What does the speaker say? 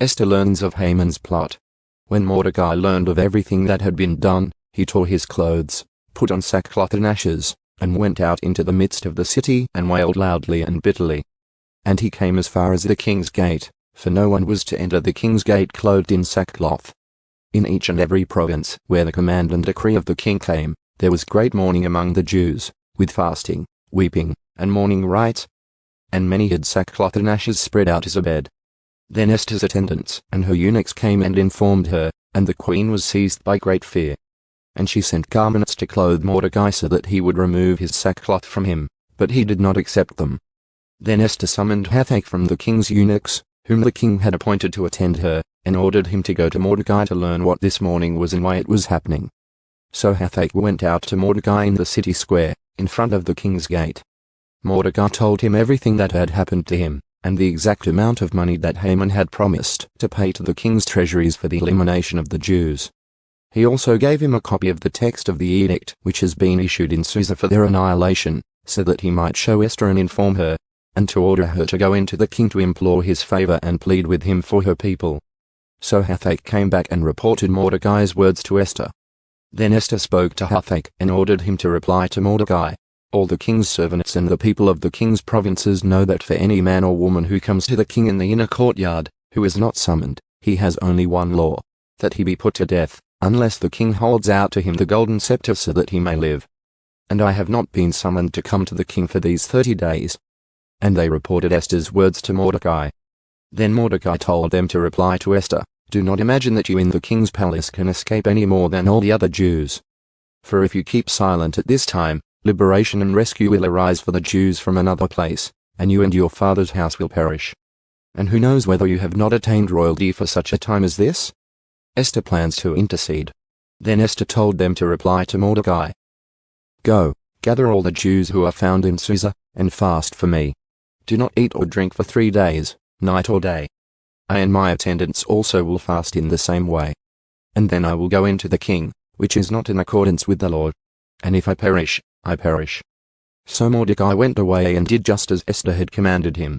Esther learns of Haman's plot. When Mordecai learned of everything that had been done, he tore his clothes, put on sackcloth and ashes, and went out into the midst of the city and wailed loudly and bitterly. And he came as far as the king's gate, for no one was to enter the king's gate clothed in sackcloth. In each and every province where the command and decree of the king came, there was great mourning among the Jews, with fasting, weeping, and mourning rites. And many had sackcloth and ashes spread out as a bed. Then Esther's attendants and her eunuchs came and informed her, and the queen was seized by great fear. And she sent garments to clothe Mordecai so that he would remove his sackcloth from him, but he did not accept them. Then Esther summoned Hathach from the king's eunuchs, whom the king had appointed to attend her, and ordered him to go to Mordecai to learn what this mourning was and why it was happening. So Hathach went out to Mordecai in the city square, in front of the king's gate. Mordecai told him everything that had happened to him, and the exact amount of money that Haman had promised to pay to the king's treasuries for the elimination of the Jews. He also gave him a copy of the text of the edict which has been issued in Susa for their annihilation, so that he might show Esther and inform her, and to order her to go into the king to implore his favor and plead with him for her people. So Hathach came back and reported Mordecai's words to Esther. Then Esther spoke to Hathach and ordered him to reply to Mordecai. All the king's servants and the people of the king's provinces know that for any man or woman who comes to the king in the inner courtyard, who is not summoned, he has only one law, that he be put to death, unless the king holds out to him the golden scepter so that he may live. And I have not been summoned to come to the king for these 30 days. And they reported Esther's words to Mordecai. Then Mordecai told them to reply to Esther, "Do not imagine that you in the king's palace can escape any more than all the other Jews. For if you keep silent at this time, liberation and rescue will arise for the Jews from another place, and you and your father's house will perish. And who knows whether you have not attained royalty for such a time as this?" Esther plans to intercede. Then Esther told them to reply to Mordecai. "Go, gather all the Jews who are found in Susa, and fast for me. Do not eat or drink for 3 days, night or day. I and my attendants also will fast in the same way. And then I will go into the king, which is not in accordance with the law. And if I perish, I perish." So Mordecai went away and did just as Esther had commanded him.